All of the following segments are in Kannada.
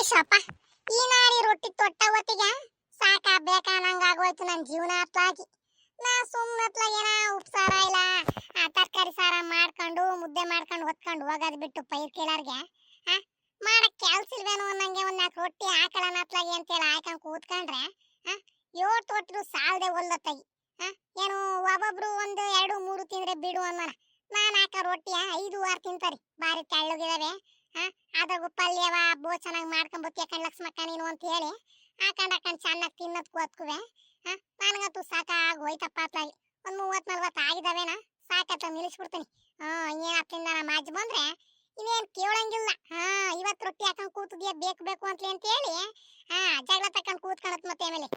ಶಪ ಈ ನಾರಿ ರೊಟ್ಟಿ ತೊಟ್ಟ ಹೊತ್ತಿಗೆ ಸಾಕ ಬೇಕಾ ನಂಗಾಗೋಯ್ತು ನನ್ನ ಜೀವನ ಅತ್ಲಾಗಿ. ನಾ ಸುಮ್ಮನೆ ಏನ ಉಪ್ಸಾರ ಇಲ್ಲ ತರಕಾರಿ ಸಾರ ಮಾಡ್ಕೊಂಡು ಮುದ್ದೆ ಮಾಡ್ಕೊಂಡು ಹೊತ್ಕೊಂಡು ಹೋಗೋದು ಬಿಟ್ಟು ಪೈರ್ ಕೀಳರ್ಗೆ ಮಾಡಕ್ ಕೆಲ್ಸ ಇಲ್ವೇನೋ ಅನ್ನಂಗೆ ಒಂದ್ ನಾಲ್ಕು ರೊಟ್ಟಿ ಹಾಕೊಳ್ಳೋಣ ಅತ್ಲಾಗಿ ಅಂತೇಳಿ ಹಾಕೊಂಡ್ ಕೂತ್ಕೊಂಡ್ರೆ ಏಳು ತೊಟ್ಟರು ಸಾಲದೆ ಒಲ್ಲತ್ತಾಗಿ. ಏನು ಒಬ್ಬೊಬ್ರು ಒಂದು ಎರಡು ಮೂರು ತಿಂದ್ರೆ ಬಿಡು ಅನ್ನೋಣ. ನಾನು ಹಾಕೋ ರೊಟ್ಟಿ 5-6 ತಿಂತಾರಿ, ಬಾರಿ ತೆಳ್ಳಗಿದಾವೆ. ಅದ್ರಾಗು ಪಲ್ಯವ ಬೋ ಚೆನ್ನಾಗಿ ಮಾಡ್ಕೊಂಬತ್ತಿ ಯಾಕಂಡ್ ಲಕ್ಷ್ಮಕ್ಕ ನೀನು ಅಂತ ಹೇಳಿ ಹಾಕೊಂಡ್ ಚೆನ್ನಾಗಿ ತಿನ್ನೋದ್ ಕೂತ್ಕುವೆ. ನನಗಂತೂ ಸಾಕಾಗಿ ಹೋಯ್ತಪ್ಪ ಅತ್ಲಾಗಿ. ಒಂದ್ 30-40 ಆಗಿದಾವೇನ ಸಾಕತ್ತ ನಿಲ್ಲಿಸ್ಬಿಡ್ತೀನಿ. ಏನಾಗ್ತಿಂದ ನಮ್ಮ ಅಜ್ಜ ಬಂದ್ರೆ ಇನ್ನೇನ್ ಕೇಳಂಗಿಲ್ಲ. ಇವತ್ತು ರೊಟ್ಟಿ ಹಾಕೊಂಡ್ ಕೂತಿದ್ಯಾ ಬೇಕು ಅಂತಲೇ ಅಂತ ಹೇಳಿ ಜಗಳ ತಕೊಂಡ್ ಕೂತ್ಕೊಳತ್. ಮತ್ತೆ ಆಮೇಲೆ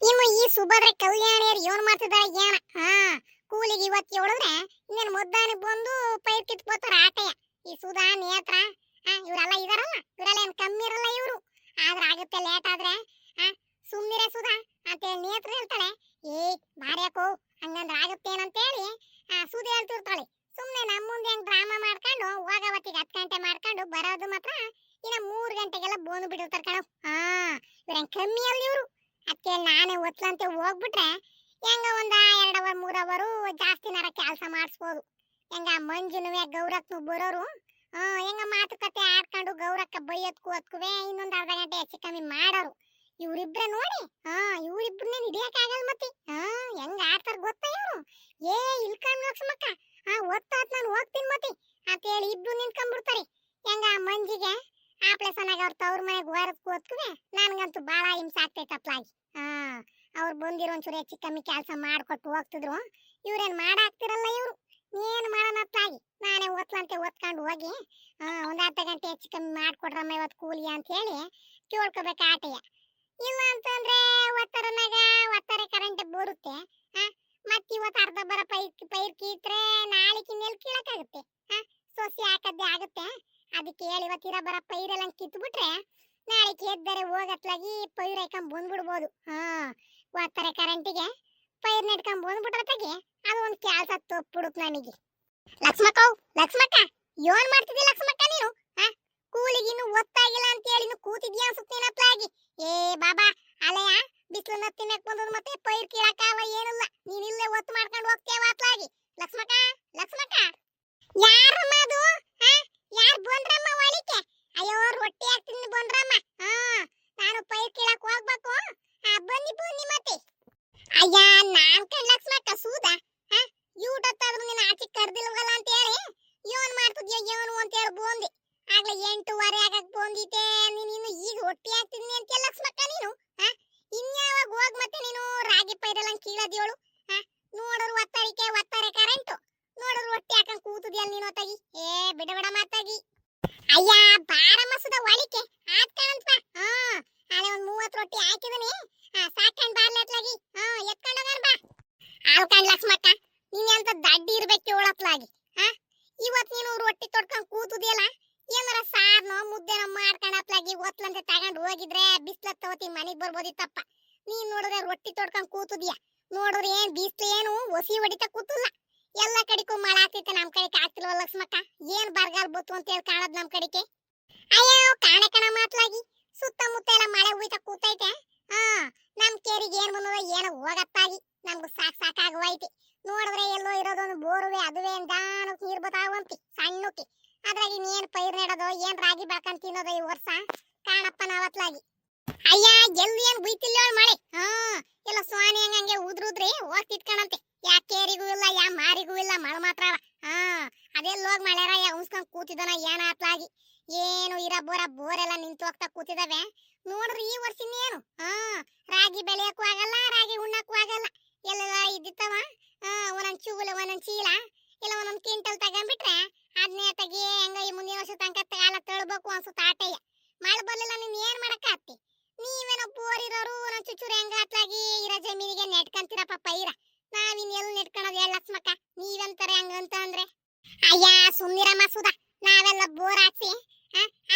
ಇನ್ನು ಈ ಸುಭದ್ರ ಕಲ್ಯಾಣಿಯರು ಏನ್ ಮಾಡ್ತಿದಾರೆ ಏನ ಕೂಲಿಗೆ ಇವತ್ತು ಹೇಳಿದ್ರೆ ಇನ್ನೇನು ಮುದ್ದಾನಿಗೆ ಬಂದು ಪೈರ್ ಕಿತ್ಕೋತಾರ ಆಟೆಯ. ಈ ಸುಧಾ ನೇತ್ರ ಇವರೆಲ್ಲ ಇದಾರಲ್ಲ ಇವರೆಲ್ಲ ಏನ್ ಕಮ್ಮಿ ಇರಲ್ಲ ಇವರು. ಆದ್ರೆ ಆಗುತ್ತೆ ಲೇಟ್ ಆದ್ರೆ ಸುಮ್ನಿರೆ ಸುಧಾ ಅಂತೇಳಿ ನೇತ್ರ ಹೇಳ್ತಾಳೆ. ಬಾರ್ಯಾಕೋ ಹಂಗಂದ್ರೆ ಆಗುತ್ತೆ ಏನಂತೇಳಿ ಸುಧಾ ಹೇಳ್ತಿರ್ತಾಳೆ. ಸುಮ್ನೆ ನಮ್ಮ ಮುಂದೆ ಹೆಂಗ್ ಡ್ರಾಮಾ ಮಾಡ್ಕೊಂಡು ಹೋಗವತ್ತಿಗೆ 10 ಗಂಟೆ ಮಾಡ್ಕೊಂಡು ಬರೋದು ಮಾತ್ರ ಇನ್ನ 3 ಗಂಟೆಗೆಲ್ಲ ಬೋನು ಬಿಟ್ಟಿರ್ತಾರ ಕಣ. ಇವ್ರ ಕಮ್ಮಿ ಅಲ್ಲ ಇವ್ರು. ಅದಕ್ಕೆ ನಾನೇ ಒತ್ಲಂತೆ ಹೋಗ್ಬಿಟ್ರೆ ಹೆಂಗ ಒಂದ 2 ಅವರ್ 3 ಅವರು ಜಾಸ್ತಿ ನರ ಕೆಲಸ ಮಾಡಿಸ್ಬೋದು. ಹೆಂಗ ಮಂಜುನುವೆ ಗೌರಕ್ನು ಬರೋರು ಹೆಂಗ ಮಾತುಕತೆ ಆಡ್ಕೊಂಡು ಗೌರಕ್ಕ ಬೈಯತ್ ಕೂತ್ಕುವೆ ಇನ್ನೊಂದು ಅರ್ಧ ಗಂಟೆ ಹೆಚ್ಚು ಕಮ್ಮಿ ಮಾಡೋರು. ಇವ್ರಿಬ್ರೆ ನೋಡಿ ಇವ್ರಿಬ್ರನ್ನೇ ಹಿಡಿಯಕ್ಕಾಗಲ್ಲ. ಮತ್ತೆ ಹೆಂಗ ಆಡ್ತಾರ ಗೊತ್ತಾ ಇವ್ರು. ಇಲ್ಕಂಡ್ ಲಕ್ಷ್ಮಕ್ಕ ಒತ್ತಾತ್ ನಾನು ಹೋಗ್ತೀನಿ ಮತ್ತೆ ಅಂತ ಹೇಳಿ ಇಬ್ರು ನಿಂತ್ಕೊಂಡ್ಬಿಡ್ತಾರೆ. ಹೆಂಗ ಮಂಜಿಗೆ ಆಪ್ಲೇಸನಾಗ ಅವ್ರ ತವ್ರ ಮನೆಗೆ ಹೊರದ್ ಕೂತ್ಕುವೆ ನನ್ಗಂತೂ ಬಾಳ ಹಿಂಸೆ ಆಗ್ತೈತಪ್ಲಾಗಿ. ಅವ್ರು ಬಂದಿರೋ ಒಂಚೂರು ಹೆಚ್ಚು ಕಮ್ಮಿ ಕೆಲಸ ಮಾಡ್ಕೊಟ್ಟು ಹೋಗ್ತಿದ್ರು. ಇವ್ರೇನ್ ಮಾಡಾಕ್ತಿರಲ್ಲ ಇವ್ರು. ಏನ್ ಮಾಡೋಣತ್ಲಾಗಿ ನಾನೇ ಒತ್ಲಂತೆ ಒತ್ಕೊಂಡು ಹೋಗಿ ಒಂದ್ ಅರ್ಧ ಗಂಟೆ ಹೆಚ್ಚು ಕಮ್ಮಿ ಮಾಡ್ಕೊಡ್ರಮ್ಮ ಇವತ್ತು ಕೂಲಿ ಅಂತ ಹೇಳಿ ಕೇಳ್ಕೊಬೇಕು ಆಟೆಯ. ಇಲ್ಲ ಅಂತಂದ್ರೆ ಒತ್ತಾರೆ ಕರೆಂಟ್ ಬರುತ್ತೆ. ಮತ್ ಇವತ್ತು ಅರ್ಧ ಬರ ಪೈರ್ ಕೀತ್ರೆ ನಾಳೆ ಕಿನ್ನೆಲ್ ಕೀಳಕ್ಕಾಗುತ್ತೆ. ಸೊಸಿ ಹಾಕದ್ದೇ ಆಗುತ್ತೆ. ಅದಕ್ಕೆ ಹೇಳಿ ಇವತ್ತಿರ ಬರ ಪೈರೆಲ್ಲ ಕಿತ್ಬಿಟ್ರೆ ನಾಳೆ ಎದ್ದರೆ ಹೋಗತ್ಲಾಗಿ ಪೈರ್ ಹಾಕೊಂಡ್ ಬಂದ್ಬಿಡ್ಬೋದು. ಒತ್ತಾರೆ ಕರೆಂಟಿಗೆ ಪೈರ್ ನೆಟ್ಕೊಂಡ್ ಬಂದ್ಬಿಟ್ರತ್ತಾಗಿ ಅದು ಒಂದ್ ಕೆಲ್ಸ ತಪ್ಪಿಡುತ್ತೆ ನನಗೆ. ಲಕ್ಷ್ಮಕ್ಕ ಏನ್ ಮಾಡ್ತಿದ್ದಿ ಲಕ್ಷ್ಮಕ್ಕ ನೀನು? ಕೂಲಿಗೆ ಇನ್ನು ಒತ್ತಾಗಿಲ್ಲ ಅಂತ ಹೇಳಿ ಇನ್ನು ಕೂತಿದ್ಯಾ ಅನ್ಸುತ್ತೇನತ್ಲಾಗಿ. ಬಾಬಾ ಅಲೆಯ ಬಿಸಿಲು ನತ್ತಿ ಮೆಕ್ ಬಂದದ್ ಮತ್ತೆ ಪೈರ್ ಕೀಳಕ್ಕಾವ ಏನಿಲ್ಲ. ನೀನ್ ಇಲ್ಲೇ ಒತ್ತು ಮಾಡ್ಕೊಂಡು ಹೋಗ್ತೇವ ಅತ್ಲಾಗಿ. ಲಕ್ಷ್ಮಕ್ಕ ಯಾರಮ್ಮ ಅದು? ಯಾರು ಬಂದ್ರಮ್ಮ ಒಳಿಕೆ? ಅಯ್ಯೋ ರೊಟ್ಟಿ ಹಾಕ್ತೀನಿ ಬಂದ್ರಮ್ಮ. ನಾನು ಪೈರ್ ಕೀಳಕ್ ಹೋಗ್ಬೇಕು. ಬನ್ನಿ ಮತ್ತೆ. ಅಯ್ಯ ನಾನ್ ಕಣ್ ಲಕ್ಷ್ಮಕ್ಕ ಸೂದ ಯೂಟತ್ತಾದ್ರು ನೀನ್ ಆಚೆ ಕರ್ದಿಲ್ವಲ್ಲ ಅಂತ ಹೇಳಿ ಏನ್ ಮಾಡ್ತಿದ್ಯೋ ಏನು ಅಂತ ಹೇಳಿ ಬೋಂದಿ. ಆಗ್ಲೇ 8:15 ಆಗಕ್ ಬಂದಿತ್ತೆ. ನೀನು ಈಗ ರೊಟ್ಟಿ ಹಾಕ್ತಿದ್ನಿ ಅಂತ ಲಕ್ಷ್ಮಕ್ಕ ನೀನು. ಇನ್ಯಾವಾಗ ಹೋಗ್ ಮತ್ತೆ ನೀನು ರಾಗಿ ಪೈರೆಲ್ಲ ಕೀಳದಿಯೋಳು. ನೋಡೋರು ಒತ್ತಾರೆ ಕರೆಂಟು ನೋಡೋರು ರೊಟ್ಟಿ ಹಾಕೊಂಡ್ ಕೂತಿದ್ಯಲ್ಲ ನೀನು ಹೊತ್ತಾಗಿ. ಬಿಡ ಮಾತಾಗಿ. ಅಯ್ಯ ಬಾರಮ್ಮ ಸುದ ಒಳಿಕೆ ಹಾಕ್ತಾನಂತ. ಅಲ್ಲೇ ಒಂದ್ 30 ರೊಟ್ಟಿ ಹಾಕಿದನಿ ಸಾಕಂಡ್ ಬಾರ್ಲತ್ಲಾಗಿ ಎತ್ಕೊಂಡ್ ಹೋಗೋಣ ಬಾ. ಆಲ್ಕಂಡ್ ಲಕ್ಷ್ಮಕ್ಕ ನೀನ್ ಎಂತ ದಡ್ಡಿ ಇರ್ಬೇಕು ಹೇಳತ್ಲಾಗಿ. ಇವತ್ ನೀನು ರೊಟ್ಟಿ ತೊಡ್ಕೊಂಡ್ ಕೂತುದಿಯಲ್ಲ ಏನಾರ ಸಾರ್ನೋ ಮುದ್ದೆನೋ ಮಾಡ್ಕೊಂಡತ್ಲಾಗಿ ಒತ್ಲಂತೆ ತಗೊಂಡ್ ಹೋಗಿದ್ರೆ ಬಿಸ್ಲತ್ ತಗೋತಿ ಮನೆಗ್ ಬರ್ಬೋದಿತ್ತಪ್ಪ. ನೀನ್ ನೋಡಿದ್ರೆ ರೊಟ್ಟಿ ತೊಡ್ಕೊಂಡ್ ಕೂತುದಿಯ. ನೋಡ್ರಿ ಏನ್ ಬಿಸ್ಲು ಏನು ಒಸಿ ಹೊಡಿತಾ ಕೂತಿಲ್ಲ. ಎಲ್ಲ ಕಡಿಗೂ ಮಳೆ ಆಗ್ತೈತೆ, ನಮ್ ಕಡೆಗೆ ಆಗ್ತಿಲ್ವ ಲಕ್ಷ್ಮಕ್ಕ? ಏನ್ ಬರಗಾಲ ಬತ್ತು ಅಂತ ಹೇಳಿ ಕಾಣದ್ ನಮ್ ಕಡೆಗೆ. ಅಯ್ಯೋ ಕಾಣ ಮಾತ್ಲಾಗಿ ಸುತ್ತಮುತ್ತ ಎಲ್ಲ ಮಳೆ ಹೋಯ್ತಾ ಕೂತೈತೆ. ನಮ್ ಕೇರಿಗೆ ಏನ್ ಬಂದದ ಏನೋ ಹೋಗತ್ತಾಗಿ ನಮ್ಗೂ ಸಾಕಾಗೋಯ್ತಿ. ನೋಡಿದ್ರೆ ಎಲ್ಲೋ ಇರೋದೊಂದು ಬೋರುವೆ ಅದುವೆ ದಾನಕ್ ನೀರ್ ಬತ್ತಾವಂತಿ ಸಣ್ಣಕ್ಕೆ. ಅದ್ರಾಗ ಇನ್ನೇನ್ ಪೈರ್ ನೆಡೋದು ಏನ್ ರಾಗಿ ಬೆಳ್ಕೊಂಡ್ ತಿನ್ನೋದು ಈ ವರ್ಷ ಕಾಣಪ್ಪ ನಾವತ್ಲಾಗಿ. ಅಯ್ಯ ಎಲ್ಲಿ ಏನ್ ಬುಯ್ತಿಲ್ಲ ಮಳೆ. ಎಲ್ಲ ಸ್ವಾನಿ ಹಂಗೆ ಉದ್ರುದ್ರಿ ಹೋಗ್ತಿತ್ಕಣಂತೆ. ಯಾ ಕೇರಿಗೂ ಇಲ್ಲ ಯಾ ಮಾರಿಗೂ ಇಲ್ಲ ಮಳೆ ಮಾತ್ರ. ಅದೆಲ್ಲ ಹೋಗ್ ಮಳೆರಾಯ ಉಣ್ಸ್ಕೊಂಡ್ ಕೂತಿದ್ದಾನ ಏನ ಅತ್ಲಾಗಿ. ಏನು ಇರ ಬೋರೆಲ್ಲ ನಿಂತು ಹೋಗ್ತಾ ಕೂತಿದಾವೆ. ನೋಡ್ರಿ ಈ ವರ್ಷ ಇನ್ನೇನು ರಾಗಿ ಬೆಳೆಯಕ್ಕೂ ಆಗಲ್ಲ, ರಾಗಿ ಉಣ್ಣಕ್ಕೂ ಆಗಲ್ಲ. ಎಲ್ಲೆಲ್ಲ ಇದ್ದಿತ್ತವ ಒಂದೊಂದ್ ಚೂಲ ಒಂದೊಂದ್ ಚೀಲ ಇಲ್ಲ ಒಂದೊಂದ್ ಕ್ವಿಂಟಲ್ ತಗೊಂಡ್ಬಿಟ್ರೆ ಅದನ್ನೇ ತೆಗಿ ಹೆಂಗ ಈ ಮುಂದಿನ ವರ್ಷ ತನಕ ಕಾಲ ತಳ್ಬೇಕು ಅನ್ಸುತ್ತ ಆಟಯ್ಯ. ಮಳೆ ಬರ್ಲಿಲ್ಲ ನೀನ್ ಏನ್ ಮಾಡಕ್ ಆತಿ? ನೀವೇನೋ ಬೋರ್ ಇರೋರು ಒಂದೊಂದ್ ಚುಚ್ಚೂರು ಹೆಂಗ ಅತ್ಲಾಗಿ ಇರೋ ಜಮೀನಿಗೆ ನೆಟ್ಕಂತೀರಪ್ಪ ಪೈರ. ನಾವಿನ್ ಎಲ್ಲಿ ನೆಟ್ಕೊಳೋದು ಲಕ್ಷ್ಮಕ್ಕ? ನೀವಂತಾರೆ ಹಂಗಂತ ಅಂದ್ರೆ. ಅಯ್ಯ ಸುಮ್ನಿರಮ್ಮ ಸುಧಾ, ನಾವೆಲ್ಲ ಬೋರ್ ಹಾಕ್ಸಿ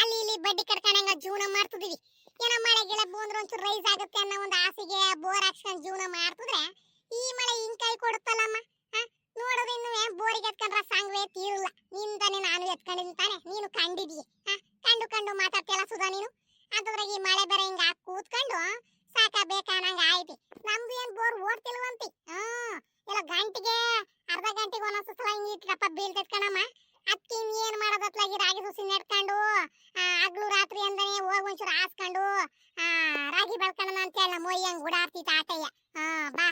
ಅಲ್ಲಿ ಇಲ್ಲಿ ಬಡ್ಡಿ ಕಟ್ಕೊಂಡಂಗ ಜೀವನ ಮಾಡ್ತಿದೀವಿ. ಏನೋ ಮಳೆ ಗಿಳೆ ಬಂದ್ರೆ ಒಂಚೂರು ರೈಸ್ ಆಗುತ್ತೆ ಅನ್ನೋ ಒಂದು ಆಸೆಗೆ ಬೋರ್ ಹಾಕ್ಸ್ಕೊಂಡ್ ಜೀವನ ಮಾಡ್ತಿದ್ರೆ ಈ ಮಳೆ ಹಿಂಗ್ ಕೈ ಕೊಡುತ್ತಲ್ಲಮ್ಮ. ನೋಡೋದು ಇನ್ನು ಬೋರಿಗೆ ಎತ್ಕೊಂಡ್ರ ಸಂಗವೇ ತೀರಲ್ಲ. ನಿಂತಾನೆ ನಾನು ಎತ್ಕೊಂಡಿದ್ದೀನಿ ತಾನೆ, ನೀನು ಕಂಡಿದೀಯ. ಕಂಡು ಮಾತಾಡ್ತಿಯಲ್ಲ ಸುಧಾ ನೀನು. ಅದ್ರಾಗ ಈ ಮಳೆ ಬೇರೆ ಹಿಂಗ ಕೂತ್ಕೊಂಡು ಸಾಕ ಬೇಕನ್ನಂಗ ಆಯ್ತಿ. ನಮ್ದು ಏನ್ ಬೋರ್ ಓಡ್ತಿಲ್ವಂತಿ. ಎಲ್ಲ ಗಂಟೆಗೆ ಅರ್ಧ ಗಂಟೆಗೆ ಒಂದೊಂದ್ಸಲ ಹಿಂಗ್ ಇಟ್ರಪ್ಪ ಬೀಳ್ತೈತ್ ಕಣಮ್ಮ. ಅದಕ್ಕೆ ಏನ್ ಮಾಡೋದತ್ಲಾಗಿ ರಾಗಿ ಸೊಸಿ ನೆಡ್ಕೊಂಡು ಹಗ್ಲು ರಾತ್ರಿ ಅಂತಾನೆ ಹೋಗಿ ಒಂಚೂರು ಹಾಸ್ಕೊಂಡು ರಾಗಿ ಬೆಳ್ಕೊಳ್ಳೋಣ ಅಂತ ಹೇಳ ಮೊಯ್ ಹಂಗ್ ಓಡಾಡ್ತಿತ್ತು ಆಟಯ್ಯ. ಬಾ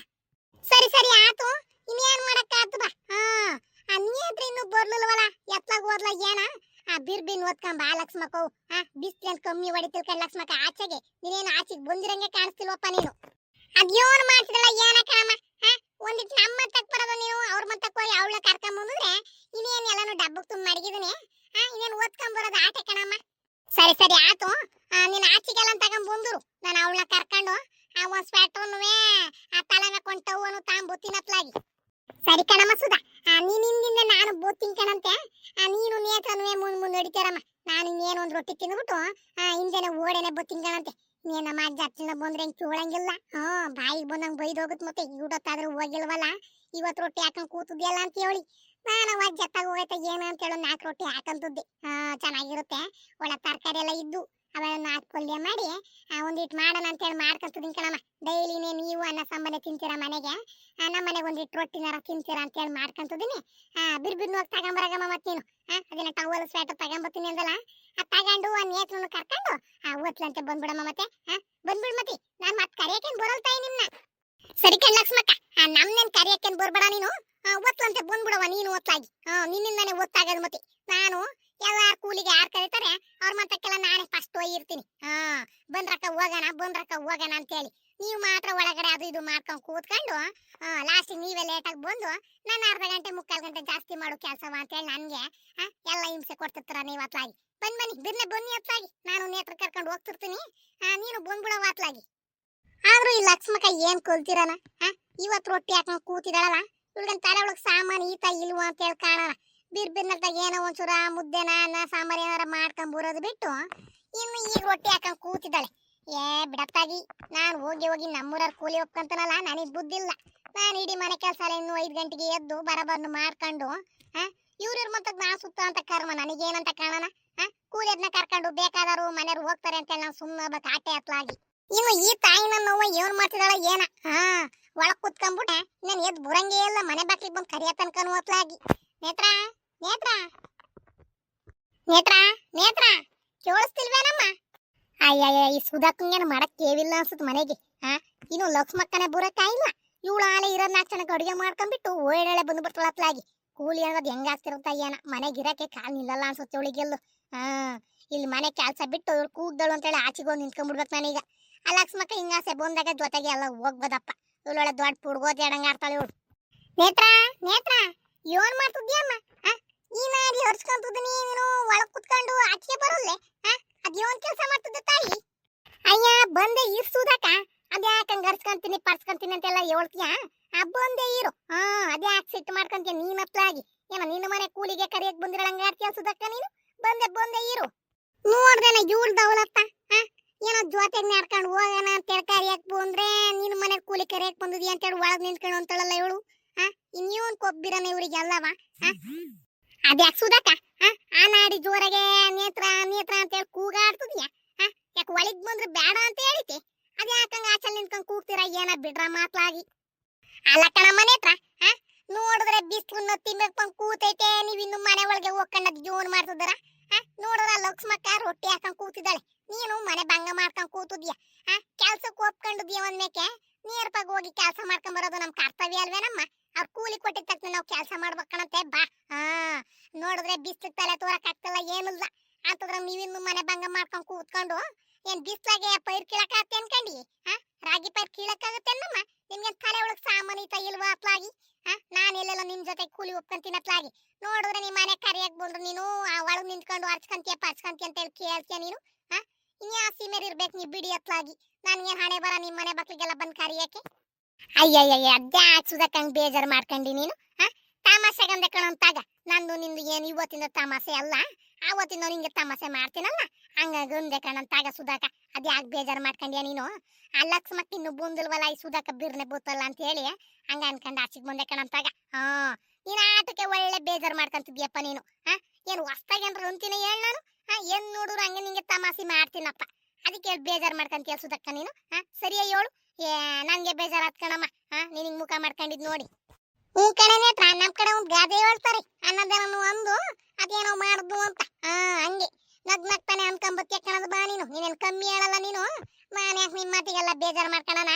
ಸರಿ ಸರಿ ಆತು, ಇನ್ನೇನ್ ಮಾಡಕ್ಕಾತು ಬಾ. ನೀ ಹತ್ರ ಇನ್ನು ಬರ್ಲಿಲ್ವಲ್ಲ, ಎತ್ಲಾಗ ಹೋದ್ಲ ಏನ ಬಿರ್ಬಿನ್ ಓದ್ಕೊಂಡ್ ಬಾ ಲಕ್ಷ್ಮಕ್ಕವು. ಬಿಸ್ಲೇನ್ ಕಮ್ಮಿ ಹೊಡಿತಿಲ್ಕ ಲಕ್ಷ್ಮಕ್ಕ ಆಚೆಗೆ. ನೀನೇನು ಆಚೆಗೆ ಬಂದಿರಂಗೆ ಕಾಣಿಸ್ತಿಲ್ವಪ್ಪ ನೀನು. ಅದ್ಯೋನ್ ಮಾಡ್ತಿದಲ್ಲ ಏನ ಕಾಮ. ಒಂದಿಟ್ಟು ನಮ್ಮ ಮತ್ತಕ್ ಬರೋದು ನೀನು, ಅವ್ರ ಮತ್ತಕ್ ಹೋಗಿ ಅವಳ ಕರ್ಕೊಂಡ್ ಬಂದ್ರೆ ಇನ್ನೇನ್ ಎಲ್ಲಾನು ಡಬ್ಬಕ್ ತುಂಬ ಮಡಗಿದೀನಿ. ಇನ್ನೇನ್ ಓದ್ಕೊಂಡ್ ಬರೋದು ಆಟ ಕಣಮ್ಮ. ಸರಿ ಸರಿ ಆತು, ನೀನ್ ಆಚೆಗೆಲ್ಲ ತಗೊಂಡ್ ಬಂದ್ರು ನಾನು ಅವಳನ್ನ ಕರ್ಕೊಂಡು ಒಂದ್ ಸ್ವೆಟರ್ನುವೆ ತಲೆನ ಕೊಂಟವನು ತಾಂಬುತ್ತಿನತ್ಲಾಗಿ. ಸರಿ ಕಣಮ್ಮ ಸುಧಾ, ನೀನ್ ಹಿಂದಿಂದ ನಾನು ಬೋತಿನ್ ಕಣಂತೆ. ನೀನು ನೇತ್ರನುವೆ ಮುಂದ್ ನಡಿತಾರಮ್ಮ. ನಾನು ಇನ್ನೇನು ಒಂದ್ ರೊಟ್ಟಿ ತಿಂದ್ಬಿಟ್ಟು ಹಿಂದೆನೆ ಓಡೇನೆ ಬೋತಿನ್ ಕಣಂತೆ. ನೀನ್ ನಮ್ಮ ಅಜ್ಜ ಹತ್ತಿನ ಬಂದ್ರೆ ಹೆಂಗ್ ಕೇಳಂಗಿಲ್ಲ. ಬಾಯಿಗೆ ಬಂದಂಗ್ ಬೈದ್ ಹೋಗುತ್ತೆ. ಮತ್ತೆ ಇವತ್ತಾದ್ರೂ ಹೋಗಿಲ್ವಲ್ಲ, ಇವತ್ ರೊಟ್ಟಿ ಹಾಕೊಂಡ್ ಕೂತಿದ್ಯಲ್ಲ ಅಂತ ಹೇಳಿ ನಾನು ಅಜ್ಜ ಹತ್ತಾಗ ಹೋಗೈತೆ ಏನು ಅಂತ ಹೇಳೋ 4 ರೊಟ್ಟಿ ಹಾಕಂತದ್ದೆ. ಚೆನ್ನಾಗಿರುತ್ತೆ, ಒಳ್ಳೆ ತರಕಾರಿ ಎಲ್ಲ ಇದ್ದು ಅವೆಲ್ಲ ಪಲ್ಯ ಮಾಡಿ ಒಂದಿಟ್ಟು ಮಾಡೋಣ ಅಂತ ಹೇಳಿ ಮಾಡ್ಕೊಂತಿದ್ದೀನಿ ಕಣಮ್ಮ. ಡೈಲಿನೇ ನೀವು ಅನ್ನ ಸಾಂಬಾರೇ ತಿಂತೀರಾ ಮನೆಗೆ, ನಮ್ಮ ಮನೆಗೆ ಒಂದಿಟ್ಟು ರೊಟ್ಟಿನಾರ ತಿಂತೀರಾ ಅಂತ ಹೇಳಿ ಮಾಡ್ಕೊಂತಿದ್ದೀನಿ. ಬಿರ್ಬಿರ್ನ ಹೋಗಿ ತಗೊಂಬರಾಗಮ್ಮ. ಮತ್ತೆ ನೀನು ಅದನ್ನ ಟವಲ್ ಸ್ವೆಟರ್ ತಗೊಂಬತ್ತೀನಿ ಅಂದಲ್ಲ, ತಗೊಂಡು ಆ ನೇತ್ರನು ಕರ್ಕೊಂಡು ಓದ್ಲಂತೆ ಬಂದ್ಬಿಡಮ್ಮ. ಮತ್ತೆ ಬಂದ್ಬಿಡ್ ಮತ್ತೆ, ನಾನು ಮತ್ತೆ ಕರಿಯಕೇನ್ ಬರಲ್ತಾಯಿ ನಿಮ್ನ. ಸರಿ ಕಣ್ ಲಕ್ಷ್ಮಕ್ಕ, ನಮ್ನೇನ್ ಕರಿಯಕೇನ್ ಬರ್ಬೇಡ ನೀನು. ಓದ್ಲಂತೆ ಬಂದ್ಬಿಡವ ನೀನು ಓದ್ಲಾಗಿ. ನಿನ್ನಿಂದಾನೆ ಓದ್ತಾಗದು. ಮತ್ತೆ ನಾನು ಎಲ್ಲಾರ ಕೂಲಿಗೆ ಯಾರು ಕರೀತಾರೆ ಅವ್ರ ಮತ್ತಕ್ಕೆಲ್ಲ ನಾನೇ ಫಸ್ಟ್ ಹೋಗಿರ್ತೀನಿ. ಬಂದ್ರಕ್ಕ ಹೋಗೋಣ ಅಂತ ಹೇಳಿ ನೀವು ಮಾತ್ರ ಒಳಗಡೆ ಅದು ಇದು ಮಾಡ್ಕೊಂಡು ಕೂತ್ಕೊಂಡು ಲಾಸ್ಟಿಗೆ ನೀವೇ ಲೇಟಾಗಿ ಬಂದು ನಾನು ಅರ್ಧ ಗಂಟೆ 3/4 ಗಂಟೆ ಜಾಸ್ತಿ ಮಾಡೋ ಕೆಲಸವ ಅಂತ ಹೇಳಿ ನನಗೆ ಎಲ್ಲ ಹಿಂಸೆ ಕೊಡ್ತಿರ್ತಾರ ನೀವು ಅತ್ಲಾಗಿ. ಬನ್ನಿ ಬನ್ನಿ ಅತ್ಲಾಗಿ, ನಾನು ನೇತ್ರ ಕರ್ಕೊಂಡು ಹೋಗ್ತಿರ್ತೀನಿ, ನೀನು ಬಂದ್ಬಿಡವ ಅತ್ಲಾಗಿ. ಆದ್ರೂ ಈ ಲಕ್ಷ್ಮಕ್ಕ ಏನ್ ಕೊಲ್ತಿರಲ್ಲ, ಇವತ್ತು ರೊಟ್ಟಿ ಹಾಕೊಂಡು ಕೂತಿದಾಳಲ್ಲ, ಇವಳಿಗನ್ ತಲೆ ಒಳಗ್ ಸಾಮಾನು ಈತ ಇಲ್ವ ಅಂತ ಹೇಳಿ ಕಾಣಲ್ಲ. ಬಿರ್ಬಿರ್ನತ್ತಾಗ ಏನೋ ಒಂಚೂರ ಮುದ್ದೆನ ಅನ್ನ ಸಾಂಬಾರ್ ಏನಾರ ಮಾಡ್ಕೊಂಡ್ ಬರೋದು ಬಿಟ್ಟು ಇನ್ನು ಈಗ ರೊಟ್ಟಿ ಹಾಕೊಂಡ್ ಕೂತಿದ್ದಾಳೆ. ಬಿಡತ್ತಾಗಿ, ನಾನು ಹೋಗಿ ನಮ್ಮೂರವ್ರ ಕೂಲಿ ಒಪ್ಕೊಂತಾನಲ್ಲ, ನನಗ್ ಬುದ್ಧಿಲ್ಲ. ನಾನು ಇಡೀ ಮನೆ ಕೆಲಸ ಎಲ್ಲ ಇನ್ನು 5 ಗಂಟೆಗೆ ಎದ್ದು ಬರಬರ್ನು ಮಾಡ್ಕೊಂಡು ಇವ್ರ ಮತ್ತಕ್ ನಾ ಸುತ್ತ ಅಂತ ಕರ್ಮ ನನಗೇನಂತ ಕಾಣೋಣ. ಕೂಲಿ ಅದನ್ನ ಕರ್ಕೊಂಡು ಬೇಕಾದರು ಮನೆಯವ್ರು ಹೋಗ್ತಾರೆ ಅಂತ ಹೇಳಿ ನಾವು ಸುಮ್ಮನೆ ಕಾಟೆ ಹತ್ಲಾಗಿ. ಇನ್ನು ಈ ತಾಯಿ ನನ್ನ ಏನ್ ಮಾಡ್ತಿದಾಳ ಏನ ಒಳಗ್ ಕುತ್ಕೊಂಡ್ಬಿಟ್ಟೆ. ನಾನು ಎದ್ದು ಬರಂಗೇ ಇಲ್ಲ, ಮನೆ ಬಾಕ್ಲಿಗೆ ಬಂದು ಕರಿಯ ತನಕನು ಹತ್ಲಾಗಿ. ನೇತ್ರ ನೇತ್ರ ನೇತ್ರ ನೇತ್ರ ಕೇಳಿಸ್ತಿಲ್ವೇನಮ್ಮ? ಅಯ್ಯಯ್ಯ, ಈ ಸುಧಾಕಂಗೇನು ಮಾಡಕ್ ಕೇವಿಲ್ಲ ಅನ್ಸುತ್ತೆ ಮನೆಗೆ. ಇನ್ನು ಲಕ್ಷ್ಮಕ್ಕನೆ ಬರಕ್ಕಾಗಿಲ್ಲ. ಇವಳು ಆಲೆ ಇರೋದ್ 4 ಜನಕ್ಕೆ ಅಡುಗೆ ಮಾಡ್ಕೊಂಡ್ಬಿಟ್ಟು ಓಡಾಳೆ ಬಂದ್ಬಿಡ್ತಾಳತ್ಲಾಗಿ. ಕೂಲಿ ಅನ್ನೋದು ಹೆಂಗಾಗ್ತಿರುತ್ತ ಏನ, ಮನೆಗೆ ಇರಕ್ಕೆ ಕಾಲ್ ನಿಲ್ಲಲ್ಲ ಅನ್ಸುತ್ತೆ ಇವಳಿಗೆಲ್ಲು. ಇಲ್ಲಿ ಮನೆ ಕೆಲ್ಸ ಬಿಟ್ಟು ಇವಳು ಕೂಗ್ದಳು ಅಂತೇಳಿ ಆಚೆಗೆ ಹೋಗಿ ನಿಂತ್ಕೊಂಡ್ಬಿಡ್ಬೇಕು ನಾನೀಗ. ಆ ಲಕ್ಷ್ಮಕ್ಕ ಹಿಂಗಾಸೆ ಬಂದಾಗ ಜೊತೆಗೆ ಎಲ್ಲ ಹೋಗ್ಬೋದಪ್ಪ. ಇವಳೊಳೆ ದೊಡ್ಡ ಪುಡ್ಗೋದ್ ಎಡಂಗ ಆಡ್ತಾಳೆ ಇವಳು. ನೇತ್ರ ನೇತ್ರ ಏನ್ ಮಾಡ್ತಿದ್ಯಮ್ಮ? ಈ ನಾಡಿ ಹರ್ಸ್ಕೊಂತಿದ್ದೀನಿ, ನೀನು ಒಳಗ್ ಕುತ್ಕೊಂಡು ಆಚೆಗೆ ಬರಲ್ಲೇ. ಅದೇನ್ ಕೆಲಸ ಮಾಡ್ತಿದ್ದೆ ತಾಯಿ? ಅಯ್ಯ ಬಂದೆ ಇರ್ಸುದಕ್ಕ, ಅದ್ಯಾಕಂಗ್ ಹರ್ಸ್ಕೊಂತೀನಿ ಪರ್ಸ್ಕೊಂತೀನಿ ಅಂತೆಲ್ಲ ಹೇಳ್ತೀಯ? ಬಂದೆ ಇರು. ಅದ್ಯಾಕೆ ಸಿಟ್ಟು ಮಾಡ್ಕೊಂತೀಯ ನೀನ್ ಹತ್ಲಾಗಿ? ಏನ ನಿನ್ನ ಮನೆ ಕೂಲಿಗೆ ಕರಿಯಕ್ ಬಂದಿರಳಂಗ ಆಡ್ತೀಯ ಸುಧಕ್ಕ ನೀನು? ಬಂದೆ ಇರು. ನೋಡ್ದೇನ ಇವಳು ದವಲತ್ತ, ಏನೋ ಜೊತೆಗೆ ನಡ್ಕೊಂಡು ಹೋಗೋಣ ಅಂತೇಳಿ ಕರಿಯಕ್ ಬಂದ್ರೆ ನಿನ್ನ ಮನೆ ಕೂಲಿ ಕರಿಯಕ್ ಬಂದಿದ್ಯಾ ಅಂತೇಳಿ ಒಳಗ್ ನಿಂತ್ಕೊಂಡು ಅಂತಳಲ್ಲ ಇವಳು. ಇನ್ಯೂನ್ ಕೊಬ್ಬಿರನ ಇವ್ರಿಗೆಲ್ಲವ. ಅದ್ಯಾಕ್ ಸುಧಕ್ಕ ಆ ನಾಡಿ ಜೋರಾಗೆ ನೇತ್ರ ನೇತ್ರ ಅಂತೇಳಿ ಕೂಗಾಡ್ತಿದ್ಯಾ? ಯಾಕೆ ಒಳಗ್ ಬಂದ್ರೆ ಬೇಡ ಅಂತ ಹೇಳಿತಿ? ಅದ್ಯಾಕಂಗ ಆಚಲ್ ನಿಂತ್ಕೊಂಡ್ ಕೂಗ್ತೀರ ಏನ ಬಿಡ್ರ ಮಾತ್ಲಾಗಿ. ಅಲ್ಲ ಕಣಮ್ಮ ನೇತ್ರ, ನೋಡಿದ್ರೆ ಬಿಸ್ಲು ತಿನ್ಬೇಕಂದ್ ಕೂತೈತೆ, ನೀವ್ ಇನ್ನು ಮನೆ ಒಳಗೆ ಹೋಗ್ಕೊಂಡ್ ಜೋನ್ ಮಾಡ್ತಿದ್ದಾರ. ನೋಡಿದ್ರ ಲಕ್ಷ್ಮಕ್ಕ ರೊಟ್ಟಿ ಹಾಕೊಂಡ್ ಕೂತಿದ್ದಾಳೆ, ನೀನು ಮನೆ ಭಂಗ ಮಾಡ್ಕೊಂಡ್ ಕೂತಿದ್ಯಾ. ಕೆಲ್ಸಕ್ಕೆ ಒಪ್ಕೊಂಡಿದ್ಯ ಒಂದ್ಮೇಕೆ ನೇರ್ಪಾಗಿ ಹೋಗಿ ಕೆಲಸ ಮಾಡ್ಕೊಂಡ್ ಬರೋದು ನಮ್ ಕರ್ತವ್ಯ ಅಲ್ವೇನಮ್ಮ? ಅವ್ರ ಕೂಲಿ ಕೊಟ್ಟಿದ ತಕ್ಷಣ ನಾವು ಕೆಲಸ ಮಾಡ್ಬೇಕಣಂತೆ. ಬಾ ನೋಡಿದ್ರೆ ಬಿಸ್ಲು ತಲೆ ತೋರಕ್ ಆಗ್ತಿಲ್ಲ ಏನಿಲ್ಲ ಅಂತಂದ್ರ ನೀವಿನ್ನು ಮನೆ ಭಂಗ ಮಾಡ್ಕೊಂಡ್ ಕೂತ್ಕೊಂಡು ಏನ್ ಬಿಸ್ಲಾಗೆ ಪೈರ್ ಕೀಳಕ್ ಆಗತ್ತೆ ಅನ್ಕಂಡಿ? ರಾಗಿ ಪೈರ್ ಕೀಳಕ್ ಆಗತ್ತೇನಮ್ಮ? ನಿಮ್ಗೆ ತಲೆ ಒಳಗ್ ಸಾಮಾನಿತ ಇಲ್ವಾ ಅತ್ಲಾಗಿ? ನಾನ್ ಎಲ್ಲೆಲ್ಲ ನಿಮ್ ಜೊತೆ ಕೂಲಿ ಒಪ್ಕೊಂತೀನಿ ಅತ್ಲಾಗಿ. ನೋಡಿದ್ರೆ ನಿಮ್ ಮನೆ ಕರಿಯಕ್ ಬಂದ್ರು ನೀನು ಒಳಗ್ ನಿಂತ್ಕೊಂಡು ಅರ್ಚ್ಕಂತೀಯ ಪರ್ಚ್ಕಂತೀಯ ಅಂತ ಹೇಳಿ ಕೇಳ್ತೀಯ ನೀನು. ಇನ್ಯಾ ಸೀಮೆರ್ ಇರ್ಬೇಕು ನೀ ಬಿಡಿ ಅತ್ಲಾಗಿ. ನನ್ಗೇನ್ ಹಣೆ ಬರ ನಿಮ್ ಮನೆ ಬಾಕ್ಲಿಗೆಲ್ಲ ಬಂದ್ ಕರಿಯಕ್ಕೆ? ಅಯ್ಯಯ್ಯ, ಅದ್ಯಾ ಸುಧಕ್ಕಂಗ್ ಬೇಜಾರು ಮಾಡ್ಕೊಂಡಿ ನೀನು. ತಮಾಷೆಗಂದೆ ಕಣಂತಾಗ ನಂದು ನಿಂದು ಏನು ಇವತ್ತಿಂದ ತಮಾಷೆ ಅಲ್ಲ, ಆವತ್ತಿಂದ ನಿಂಗೆ ತಮಾಷೆ ಮಾಡ್ತೀನಲ್ಲ ಹಂಗಂದೆ ಕಣಂತಾಗ ಸುಧಾಕ. ಅದ್ಯಾಕ್ ಬೇಜಾರು ಮಾಡ್ಕೊಂಡ್ಯಾ ನೀನು? ಆ ಲಕ್ಷ್ಮಕ್ಕ ಇನ್ನು ಬಂದಿಲ್ವಲ್ಲ, ಈ ಸುಧಾಕ ಬಿರ್ನೆ ಬೂತಲ್ಲ ಅಂತ ಹೇಳಿ ಹಂಗ ಅನ್ಕೊಂಡ್ ಆಚಿಗೆ ಬಂದೆ ಕಣಂತಾಗ. ನೀನ್ ಆಟಕ್ಕೆ ಒಳ್ಳೆ ಬೇಜಾರು ಮಾಡ್ಕೊಂತಿದ್ಯಪ್ಪ ನೀನು. ಏನು ಹೊಸ್ತಾಗ ಏನ್ರ ಅಂತೀನಿ ಹೇಳ ನಾನು? ಏನ್ ನೋಡಿದ್ರು ಹಂಗೆ ನಿಂಗೆ ತಮಾಷೆ ಮಾಡ್ತೀನಪ್ಪ. ಅದಕ್ಕೆ ಬೇಜಾರ್ ಮಾಡ್ಕೊಂತೀಯ ಸುಧಕ್ಕ ನೀನು ಸರಿಯಾ ಹೇಳು ನಂಗೆ ಬೇಜಾರ್ ಕಣಮ್ಮ ನಿನಗೆ ಮುಖ ಮಾಡ್ಕೊಂಡಿದ್ ನೋಡಿ ಹ್ಞೂ ಕಣನೆ ನಮ್ ಕಡೆ ಒಂದು ಗಾದೆ ಹೇಳ್ತಾರೆ ಅನ್ನದೇನೋ ಒಂದು ಅದೇನೋ ಮಾಡ್ದು ಅಂತ ಹಂಗೆ ನಗ್ತಾನೆ ಅನ್ಕೊಂಬತ್ತಿಯ ಕಣದ ಬಾ ನೀನೇನ್ ಕಮ್ಮಿ ಹೇಳಲ್ಲ ನೀನು ನಾನು ಯಾಕೆ ನಿನ್ ಮಾತಿಗೆಲ್ಲ ಬೇಜಾರ್ ಮಾಡ್ಕೊಳ್ಳೋಣ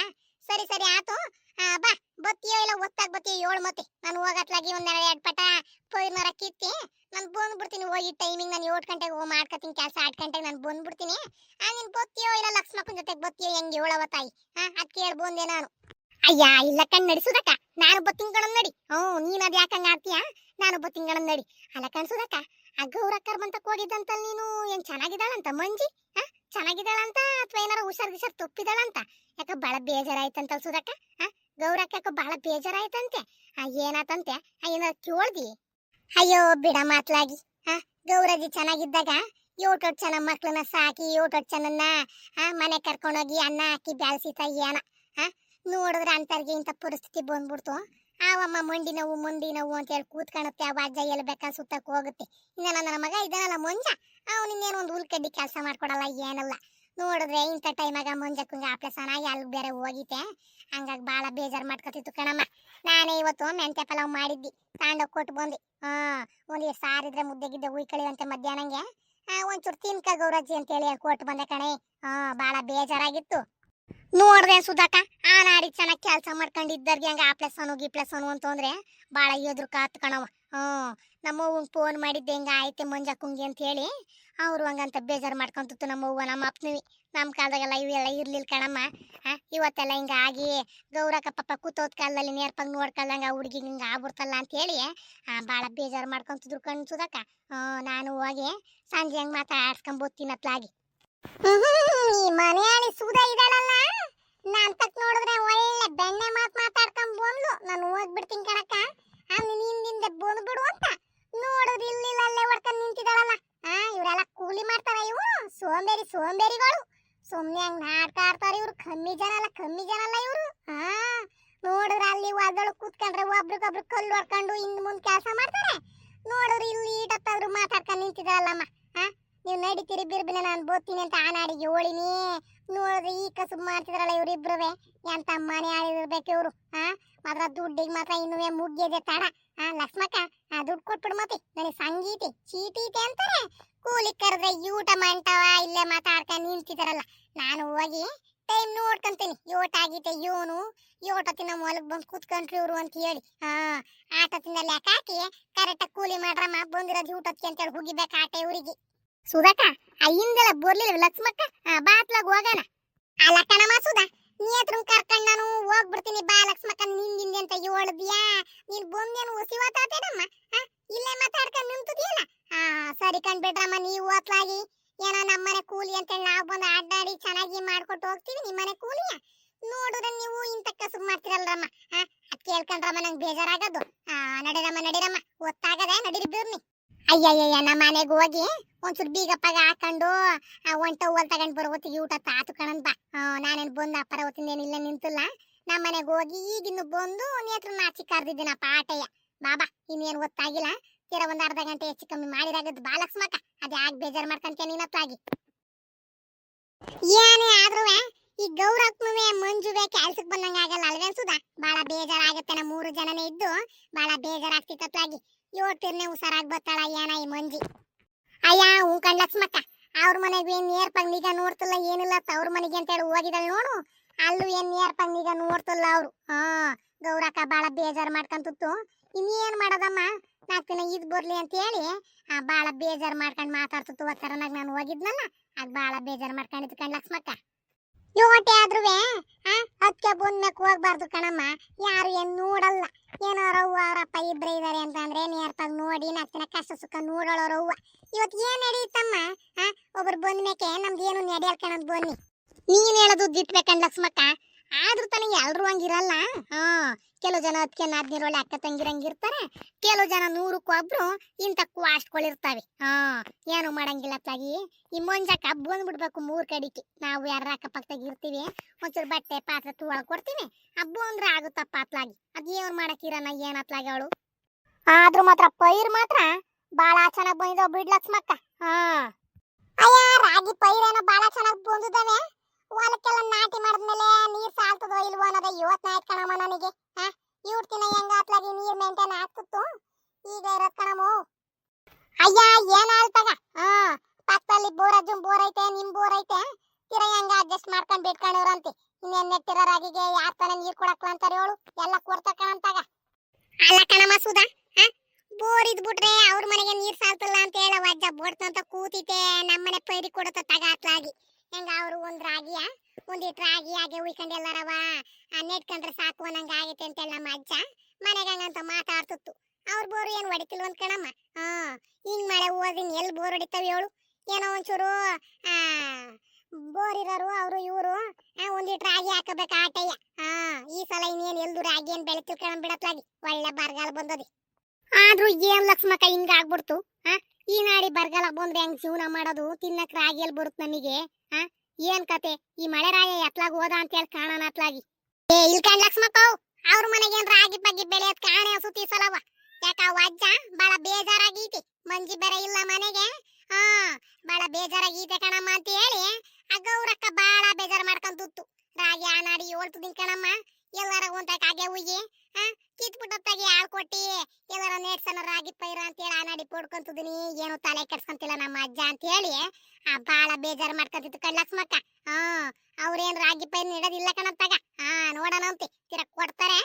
ಸರಿ ಸರಿ ಆತು ಬಾ ಬತ್ತಿಯೋ ಇಲ್ಲ ಒತ್ತಾಗ್ ಬತ್ತಿಯೋ ಹೇಳು ಮತ್ತೆ ನಾನು ಹೋಗತ್ಲಾಗಿ ಒಂದೆರಡು ಪಟ ಪೈರ್ನರ ಕಿತ್ತಿ ನಾನು ಬಂದ್ಬಿಡ್ತೀನಿ ಹೋಗಿ ಟೈಮಿಂಗ್ ನಾನು 7 ಗಂಟೆಗೆ ಹೋಗಿ ಮಾಡ್ಕೊತೀನಿ ಕೆಲಸ 8 ಗಂಟೆಗೆ ನಾನು ಬಂದ್ಬಿಡ್ತೀನಿ ನೀನು ಬತ್ತಿಯೋ ಇಲ್ಲ ಲಕ್ಷ್ಮಕ್ಕನ ಜೊತೆಗೆ ಬತ್ತಿಯೋ ಹೆಂಗೆ ಹೇಳವ ತಾಯಿ ಅದ್ ಕೇಳಿ ಬಂದೆ ನಾನು ಅಯ್ಯ ಇಲ್ಲ ಕಣ್ ನಡಿಸುದಕ್ಕ ನಾನು ಬತ್ತಿನ ಕಣ ನಡಿ ನೀನ್ ಅದ್ ಯಾಕಂಗ ಆಡ್ತೀಯ ನಾನು ಬತ್ತಿನ ಕಣ ನಡಿ ಅಲ್ಲ ಕಣ್ಸುದಕ್ಕ ಆ ಗೌರಕ್ಕರ್ ಬಂತಕ್ ಹೋಗಿದ್ದಂತ ನೀನು ಏನ್ ಚೆನ್ನಾಗಿದ್ದಾಳಂತ ಮಂಜಿ ಚೆನ್ನಾಗಿದ್ದಾಳಂತ ಅಥವಾ ಏನಾರ ಹುಷಾರ್ ತಪ್ಪಿದಾಳಂತ ಯಾಕ ಬಾಳ ಬೇಜಾರಾಯ್ತಂತ ಸುದಕ್ಕ ಗೌರಕ್ಕ ಯಾಕ ಬಾಳ ಬೇಜಾರಾಯ್ತಂತೆ ಏನಾತಂತೆ ಏನಾರ ಕೇಳ್ದಿ ಅಯ್ಯೋ ಬಿಡ ಮಾತ್ಲಾಗಿ ಗೌರಜಿ ಚೆನ್ನಾಗಿದ್ದಾಗ ಯೋಟೊಟ್ ಚೆನ್ನಾಗ್ ಮಕ್ಳನ್ನ ಸಾಕಿ ಯೋಟೊಟ್ ಚೆನ್ನ ಮನೆ ಕರ್ಕೊಂಡೋಗಿ ಅನ್ನ ಹಾಕಿ ಬ್ಯಾಳ್ಸಿತ ಏನ ನೋಡಿದ್ರೆ ಅಂತರ್ಗೆ ಇಂಥ ಪರಿಸ್ಥಿತಿ ಬಂದ್ಬಿಡ್ತು ಆವಮ್ಮ ಮಂಡಿ ನೋವು ಅಂತ ಹೇಳಿ ಕೂತ್ಕೊಳ್ಳುತ್ತೆ ಆ ವಾಜ್ಯ ಎಲ್ಲಿ ಬೇಕಾ ಸುತ್ತಕ್ಕೆ ಹೋಗುತ್ತೆ ಇನ್ನ ನನ್ನ ಮಗ ಇದನ್ನಲ್ಲ ಮಂಜ ಇನ್ನೇನು ಒಂದು ಹುಲ್ಕಡ್ಡಿ ಕೆಲಸ ಮಾಡ್ಕೊಡಲ್ಲ ಏನಲ್ಲ ನೋಡಿದ್ರೆ ಇಂಥ ಟೈಮಾಗ ಮಂಜಕ್ಕಂಗೆ ಆಪ್ರೇಷನ್ ಆಗಿ ಅಲ್ಲಿ ಬೇರೆ ಹೋಗಿತೆ ಹಂಗಾಗಿ ಭಾಳ ಬೇಜಾರು ಮಾಡ್ಕೊತಿತ್ತು ಕಣಮ್ಮ ನಾನೇ ಇವತ್ತು ಮೆಂತೆ ಪಲಾವ್ ಮಾಡಿದ್ದಿ ತಾಂಡೋಗಿ ಕೊಟ್ಟು ಬಂದು ಒಂದು ಸಾರಿದ್ರೆ ಮುದ್ದೆಗಿದ್ದೆ ಉಯ್ಕಳಿ ಅಂತ ಮಧ್ಯಾಹ್ನಂಗೆ ಒಂಚೂರು ತಿನ್ಕ ಗೌರಜ್ಜಿ ಅಂತ ಹೇಳಿ ಕೊಟ್ಟು ಬಂದೆ ಕಣೆ ಭಾಳ ಬೇಜಾರಾಗಿತ್ತು ನೋಡ್ದೆ ಸುಧಾಕ ನಾಡಿ ಚೆನ್ನಾಗಿ ಕೆಲಸ ಮಾಡ್ಕೊಂಡಿದ್ದರ್ಗೆ ಹಂಗ ಗಿಪ್ಲೆಸನು ಅಂತಂದ್ರೆ ಭಾಳ ಎದ್ರು ಕಾತ್ ಕಣವ ನಮ್ಮವ್ವಂಗೆ ಫೋನ್ ಮಾಡಿದ್ದೆ ಹಿಂಗ ಆಯ್ತೆ ಮಂಜಕ್ಕಂಗೆ ಅಂತ ಹೇಳಿ ಅವರು ಹಂಗಂತ ಬೇಜಾರು ಮಾಡ್ಕೊಂತಿತ್ತು ನಮ್ಮವ್ವ ನಮ್ಮ ಅಪ್ಪನವಿ ನಮ್ಮ ಕಾಲದಾಗೆಲ್ಲ ಇವೆಲ್ಲ ಇರ್ಲಿಲ್ಲ ಕಣಮ್ಮ ಇವತ್ತೆಲ್ಲ ಹಿಂಗ ಆಗಿ ಗೌರಕ್ಕ ಪಾಪ ಕೂತೋದ್ ಕಾಲದಲ್ಲಿ ನೇರ್ಪಾಗಿ ನೋಡ್ಕೊಳ್ದಂಗ ಹುಡುಗಿ ಹಿಂಗ ಆಗ್ಬಿಡ್ತಲ್ಲ ಅಂತ ಹೇಳಿ ಭಾಳ ಬೇಜಾರು ಮಾಡ್ಕೊಂತಿದ್ರು ಕಣ್ ಸುಧಾಕ ನಾನು ಹೋಗಿ ಸಂಜೆ ಹಂಗೆ ಮಾತಾಡ್ಸ್ಕೊಂಬೋತೀನತ್ಲಾಗಿ ಈ ಮನೆಯಾಳಿ ಸೂದ ಇದ್ದಾಳಲ್ಲ ನಾನ್ ತಕ್ ನೋಡಿದ್ರೆ ಒಳ್ಳೆ ಬೆಣ್ಣೆ ಮಾತಾಡ್ಕೊಂಡ್ ಬಂದ್ಲು ನಾನು ಹೋಗ್ಬಿಡ್ತೀನಿ ಕಣಕ್ಕ ಹಿಂದಿಂದ ಬಂದ್ಬಿಡು ಅಂತ ನೋಡಿದ್ರೆ ಇಲ್ಲಿಲ್ಲ ಅಲ್ಲೇ ಹೊಡ್ಕೊಂಡ್ ನಿಂತಿದ್ದಾಳಲ್ಲ ಇವರೆಲ್ಲ ಕೂಲಿ ಮಾಡ್ತಾರ ಇವು ಸೋಂಬೇರಿಗಳು ಸುಮ್ನೆ ಹಂಗ್ ನಾಟಕ ಆಡ್ತಾರ ಇವ್ರು ಕಮ್ಮಿ ಜನ ಅಲ್ಲ ಇವ್ರು ನೋಡಿದ್ರೆ ಅಲ್ಲಿ ಒಳದೊಳಗ್ ಕೂತ್ಕೊಂಡ್ರೆ ಒಬ್ರಿಗೊಬ್ರು ಕಲ್ಲು ಹೊಡ್ಕೊಂಡು ಹಿಂದ್ ಮುಂದ್ ಕೆಲಸ ಮಾಡ್ತಾರೆ ನೋಡಿದ್ರೆ ಇಲ್ಲಿ ಈಟತ್ತಾದ್ರು ಮಾತಾಡ್ಕೊಂಡ್ ನಿಂತಿದ್ದಾಳಲ್ಲಮ್ಮ ನೀವು ನಡೀತೀರಿ ಬಿರ್ಬಿನ ನಾನು ಬೋತೀನಿ ಅಂತ ನಾಡಿಗೆ ಹೋಳಿನಿ ನೋಡಿದ್ರೆ ಈ ಕಸುಬು ಮಾಡ್ತಿದ್ರಲ್ಲ ಇವ್ರಿಬ್ರುವೆ ಎಂತ ಮನೆ ಆಳಿರ್ಬೇಕು ಇವ್ರು ಮಾತ್ರ ದುಡ್ಡಿಗೆ ಮಾತ್ರ ಇನ್ನುವೆ ಮುಗ್ಗಿದೆ ತಡ ಲಕ್ಷ್ಮಕ್ಕ ದುಡ್ಡು ಕೊಟ್ಬಿಡು ಮತ್ತೆ ನನಗೆ ಸಂಗೀತಿ ಚೀಟೀತೆ ಅಂತಾರೆ ಕೂಲಿ ಕರೆದ್ರೆ ಊಟ ಮಾಡ್ತಾವ ಇಲ್ಲೇ ಮಾತಾಡ್ಕೊಂಡು ನಿಂತಿದಾರಲ್ಲ ನಾನು ಹೋಗಿ ಟೈಮ್ ನೋಡ್ಕೊಂತೀನಿ ಯೋಟಾಗೀತೆ ಇವನು ಯೋಟತ್ತಿನ ಮೊಲಗ್ ಬಂದು ಕೂತ್ಕೊಂಡ್ರಿ ಇವ್ರು ಅಂತ ಹೇಳಿ ಆಟದಿಂದ ಲೆಕ್ಕ ಹಾಕಿ ಕರೆಕ್ಟಾಗಿ ಕೂಲಿ ಮಾಡ್ರಮ್ಮ ಬಂದಿರೋದು ಊಟಕ್ಕೆ ಅಂತೇಳಿ ಹೋಗಿಬೇಕು ಆಟ ಇವ್ರಿಗೆ ಸುಧಾಕ ಹಿಂದೆಲ್ಲ ಬರ್ಲಿಲ್ಲ ಲಕ್ಷ್ಮಕ್ಕ ಬಾತ್ಲಾಗ ಹೋಗೋಣ ಅಲ್ಲ ಕಣಮ್ಮ ಸುಧಾ ನೇತ್ರನ್ ಕರ್ಕೊಂಡ್ ನಾನು ಹೋಗ್ಬಿಡ್ತೀನಿ ಬಾ ಲಕ್ಷ್ಮಕ್ಕ ನಿಂದಿಂದೆ ಅಂತ ಹೇಳಿದ್ಯಾ ನೀನ್ ಬಂದೇನು ಉಸಿವಾತೇನಮ್ಮ ಇಲ್ಲೇ ಮಾತಾಡ್ಕೊಂಡು ನಿಂತಿದೀಯಲ್ಲ ಸರಿ ಕಂಡ್ಬಿಡ್ರಮ್ಮ ನೀವು ಹೋತ್ಲಾಗಿ ಏನೋ ನಮ್ಮನೆ ಕೂಲಿ ಅಂತೇಳಿ ನಾವು ಬಂದು ಅಡ್ಡಾಡಿ ಚೆನ್ನಾಗಿ ಮಾಡ್ಕೊಟ್ಟು ಹೋಗ್ತೀವಿ ನಿಮ್ಮನೆ ಕೂಲಿಯ ನೋಡಿದ್ರೆ ನೀವು ಇಂಥ ಕಸುಬು ಮಾಡ್ತಿರಲ್ರಮ್ಮ ಅದ್ ಕೇಳ್ಕೊಂಡ್ರಮ್ಮ ನಂಗೆ ಬೇಜಾರಾಗದು ನಡೀರಮ್ಮ ಒತ್ತಾಗದೆ ನಡೀರಿ ಬಿರ್ನಿ ಅಯ್ಯಯ್ಯ ನಮ್ಮ ಮನೆಗೆ ಹೋಗಿ ಒಂಚೂರು ಬೀಗಪ್ಪಾಗ ಹಾಕೊಂಡು ಒಂಟ ಹೂವಲ್ ತಗೊಂಡ್ ಬರೋತ್ತಿಗೆ ಊಟ ತಾತು ಕಣನ್ ಬಾ ನಾನೇನು ಬಂದು ಅಪ್ಪರ ಹೊತ್ತಿಂದೇನಿಲ್ಲ ನಿಂತಿಲ್ಲ ನಮ್ಮ ಮನೆಗೆ ಹೋಗಿ ಈಗಿನ್ನು ಬಂದು ನೇತ್ರ ನಾಚಿ ಕರ್ದಿದ್ದೀನಪ್ಪ ಆಟಯ್ಯ ಬಾಬಾ ಇನ್ನೇನು ಗೊತ್ತಾಗಿಲ್ಲ ತೀರ ಒಂದು ಅರ್ಧ ಗಂಟೆ ಹೆಚ್ಚು ಕಮ್ಮಿ ಮಾಡಿರಾಗದ್ದು ಬಾ ಲಕ್ಷ್ಮಕ್ಕ ಅದೇ ಆಗ ಬೇಜಾರು ಮಾಡ್ಕೊಂತ ನೀನತ್ತಾಗಿ ಏನೇ ಆದ್ರೂ ಈ ಗೌರಕ್ಕನುವೆ ಮಂಜುವೆ ಕೆಲ್ಸಕ್ಕೆ ಬಂದಂಗ ಆಗಲ್ಲ ಅಲ್ವೇನ್ಸುದ ಭಾಳ ಬೇಜಾರಾಗುತ್ತೆ ನಮ್ಮ 3 ಜನನೇ ಇದ್ದು ಭಾಳ ಬೇಜಾರಾಗ್ತಿತ್ತತ್ಲಾಗಿ ಯೋಟಿರ್ನೆ ಹುಷಾರಾಗಿ ಬರ್ತಾಳ ಏನ ಈ ಮಂಜಿ ಅಯ್ಯ ಹೂ ಕಣ್ ಲಕ್ಷ್ಮಕ್ಕ ಅವ್ರ ಮನೆಗೆ ನೇರ್ಪಾಗ ನಿಗಾ ನೋಡ್ತಿಲ್ಲ ಏನಿಲ್ಲ ಅವ್ರ ಮನೆಗೆ ಅಂತ ಹೇಳಿ ಹೋಗಿದಳು ನೋಡು ಅಲ್ಲೂ ನೇರ್ಪಾಗ ನಿಗಾ ನೋಡ್ತಿಲ್ಲ ಅವ್ರು ಗೌರಕ್ಕ ಭಾಳ ಬೇಜಾರು ಮಾಡ್ಕೊಂತಿತ್ತು ಇನ್ನೇನ್ ಮಾಡೋದಮ್ಮ 4 ದಿನ ಇದ್ ಬರ್ಲಿ ಅಂತ ಹೇಳಿ ಭಾಳ ಬೇಜಾರು ಮಾಡ್ಕೊಂಡು ಮಾತಾಡ್ತಿತ್ತು ಒತ್ತರನಾಗ ನಾನು ಹೋಗಿದ್ನಲ್ಲ ಅದ್ ಭಾಳ ಬೇಜಾರು ಮಾಡ್ಕೊಂಡಿತ್ತು ಕಣ್ ಲಕ್ಷ್ಮಕ್ಕ ಯೋಟೆ ಆದ್ರುವೆ ಅದಕ್ಕೆ ಬಂದ್ಮೇಕ್ ಹೋಗ್ಬಾರ್ದು ಕಣಮ್ಮ ಯಾರು ಏನ್ ನೋಡಲ್ಲ ಏನಾರ ಅವರಪ್ಪ ಇಬ್ರೇ ಇದಾರೆ ಅಂತ ಅಂದ್ರೆ ನೇರ್ಪಾಗ ನೋಡಿ 4 ದಿನ ಕಷ್ಟ ಸುಖ ನೋಡೋಳವ್ರ ಅವ್ವ ಇವತ್ತು ಏನ್ ನಡೀತಮ್ಮ ಒಬ್ರು ಬಂದ್ಮೇಕೆ ನಮ್ದು ಏನು ನಡೆಯಲ್ ಕಣದ್ ಬನ್ನಿ ನೀನ್ ಹೇಳೋದು ದಿಟ್ಬೇಕಂಡ್ ಲಕ್ಷ್ಮಕ್ಕ ಆದ್ರೂ ತನಗೆ ಎಲ್ರು ಹಂಗಿರಲ್ಲ ಕೆಲವು ಜನ 10 15 ಒಳ್ಳೆ ಅಕ್ಕ ತಂಗಿರಂಗಿರ್ತಾರೆ ಕೆಲವು ಜನ 100 ಇಂತಕ್ಕೂ ಅಷ್ಟುಗಳಿರ್ತಾವೆ ಏನು ಮಾಡಂಗಿಲ್ಲ ಅತ್ಲಾಗಿ ಈ ಮಂಜಕ್ಕ ಬಂದ್ಬಿಡ್ಬೇಕು 3 ಕಡಿಕೆ ನಾವು ಯಾರ ಅಕ್ಕಪಕ್ಕದಾಗ ಇರ್ತೀವಿ ಒಂಚೂರು ಬಟ್ಟೆ ಪಾತ್ರೆ ತುಳಕ್ ಕೊಡ್ತೀವಿ ಹಬ್ಬ ಅಂದ್ರೆ ಆಗುತ್ತಪ್ಪ ಅತ್ಲಾಗಿ ಅದೇನ್ ಮಾಡಕ್ಕಿರನ ಏನ್ ಅತ್ಲಾಗಿ ಅವಳು ಆದ್ರೂ ಮಾತ್ರ ಪೈರ್ ಮಾತ್ರ ಬಾಳ ಚೆನ್ನಾಗ್ ಬಂದಿದ್ದಾವ ಬಿಡ್ ಲಕ್ಷ್ಮಕ್ಕ ಅಯ್ಯ ರಾಗಿ ಪೈರೇನೋ ಬಾಳ ಚೆನ್ನಾಗ್ ಮುಂದಿದ್ದಾವೆ ಹೊಲಕ್ಕೆಲ್ಲ ನಾಟಿ ಮಾಡಿದ್ಮೇಲೆ ನೀರ್ ಸಾಲ್ತದೋ ಇಲ್ವೋ ಅನ್ನೋದ ಯೋಚನೆ ಆಯ್ತು ಕಣಮ್ಮ ನನಗೆ. ಇವ್ರ್ತಿನ ಹೆಂಗ ಅತ್ಲಾಗಿ ನೀರ್ ಮೇಂಟೈನ್ ಆಗ್ತಿತ್ತು ಈಗ ಇರೋದ್ ಕಣಮ್ಮ. ಅಯ್ಯ ಏನ ಆಳ್ತಾಗ ಪಕ್ಕದಲ್ಲಿ ಬೋರ್ ಐತೆ ನಿಮ್ ಬೋರ್ ಐತೆ ತಿರ ಹೆಂಗ ಅಡ್ಜಸ್ಟ್ ಮಾಡ್ಕೊಂಡ್ ಬಿಟ್ಕೊಂಡಿವ್ರಂತೆ. ಇನ್ನೇನ್ ನೆಟ್ಟಿರೋ ರಾಗಿಗೆ ಯಾರ್ ತಾನೇ ನೀರ್ ಕೊಡಕ್ಲ ಅಂತಾರೆ ಹೇಳು, ಎಲ್ಲ ಕೊಡ್ತಾ ಕಣಂತಾಗ. ಅಲ್ಲ ಕಣಮ್ಮ ಸುಧಾ, ಬೋರ್ ಇದ್ಬಿಟ್ರೆ ಅವ್ರ ಮನೆಗೆ ನೀರ್ ಸಾಲ್ತಲ್ಲ ಅಂತ ಹೇಳ ವಜ್ಜ ಬೋಡ್ತಂತ ಕೂತಿತೆ ನಮ್ಮನೆ ಪೈರಿ ಕೊಡತ್ತ ತಗ ಅತ್ಲಾಗಿ. ಹೆಂಗ ಅವ್ರು ಒಂದ್ ರಾಗಿಯ ಒಂದಿಟ್ ರಾಗಿ ಹಾಗೆ ಉಯ್ಕೊಂಡ್ ಎಲ್ಲಾರವ ನೆಟ್ಕೊಂಡ್ರೆ ಸಾಕು ಅನ್ನಂಗ ಆಗೈತೆ ಅಂತೆಲ್ಲ ನಮ್ಮ ಅಜ್ಜ ಮನೆಗೆ ಹಂಗಂತ ಮಾತಾಡ್ತಿತ್ತು. ಅವ್ರ ಬೋರ್ ಏನ್ ಹೊಡಿತಿಲ್ವ ಅಂತ ಕಣಮ್ಮ. ಹಿಂಗ್ ಮಳೆ ಹೋದಿನ್ ಎಲ್ಲಿ ಬೋರ್ ಹೊಡಿತಾವ ಹೇಳು. ಏನೋ ಒಂಚೂರು ಬೋರ್ ಇರೋರು ಅವರು ಇವರು ಒಂದಿಟ್ ರಾಗಿ ಹಾಕಬೇಕು ಆಟಯ್ಯ. ಈ ಸಲ ಇನ್ನೇನ್ ಎಲ್ದು ರಾಗಿ ಏನ್ ಬೆಳೆ ತಿಳ್ಕೊಂಡ್ ಬಿಡತ್ಲಾಗಿ ಒಳ್ಳೆ ಬರಗಾಲ ಬಂದದಿ. ಆದ್ರೂ ಏನ್ ಲಕ್ಷ್ಮಕ್ಕ ಹಿಂಗ ಆಗ್ಬಿಡ್ತು. ಈ ನಾಡಿ ಬರಗಾಲ ಬಂದ್ರೆ ಹೆಂಗ್ ಜೀವನ ಮಾಡೋದು, ತಿನ್ನಕ್ ರಾಗಿ ಎಲ್ಲಿ ಬರುತ್ತೆ ನಮಗೆ? ಏನ್ ಕತೆ ಈ ಮಳೆ ರಾಯ ಎತ್ಲಾಗ ಹೋದ ಅಂತ ಹೇಳಿ ಕಾಣೋಣ ಅತ್ಲಾಗಿ. ಇಲ್ಕಂಡ್ ಲಕ್ಷ್ಮಕ್ಕ ಅವ್ರ ಮನೆಗೆ ಏನ್ ರಾಗಿ ಬಗ್ಗೆ ಬೆಳೆಯೋದ್ ಕಾಣೆ ಅನ್ಸುತ್ತಿ ಸಲವ. ಯಾಕ ವಜ್ಜ ಬಾಳ ಬೇಜಾರಾಗೈತಿ, ಮಂಜಿ ಬೇರೆ ಇಲ್ಲ ಮನೆಗೆ. ಬಾಳ ಬೇಜಾರಾಗೈತೆ ಕಣಮ್ಮ ಅಂತ ಹೇಳಿ ಗೌರಕ್ಕ ಬಾಳ ಬೇಜಾರ್ ಮಾಡ್ಕೊಂತಿತ್ತು. ರಾಗಿ ಆ ನಾಡಿ ಹೇಳ್ತಿದ್ದೀನಿ ಕಣಮ್ಮ, ಎಲ್ಲಾರ ಒಂತಾಗ ಹಾಗೆ ಉಯ್ಯಿ ಕಿತ್ಬಿಟ್ಟತ್ತಾಗಿ ಹಾಳು ಕೊಟ್ಟಿ ಎಲ್ಲಾರ ನೇಡ್ಸನ ರಾಗಿ ಪೈರ ಅಂತ ಹೇಳಿ ಆ ನಾಡಿ ಪಡ್ಕೊಂತಿದ್ದೀನಿ. ಏನು ತಲೆ ಕೆಡ್ಸ್ಕೊಂತಿಲ್ಲ ನಮ್ಮ ಅಜ್ಜ ಅಂತ ಹೇಳಿ ಬಾಳ ಬೇಜಾರ್ ಮಾಡ್ಕೊಂತಿತ್ತು ಕಣ್ ಲಕ್ಷ್ಮಕ್ಕ. ಅವ್ರೇನ್ ರಾಗಿ ಪೈರ್ ನೀಡೋದಿಲ್ಲ ಕಣತ್ತಾಗ. ನೋಡೋಣಂತೆ ತಿರ ಕೊಡ್ತಾರೆ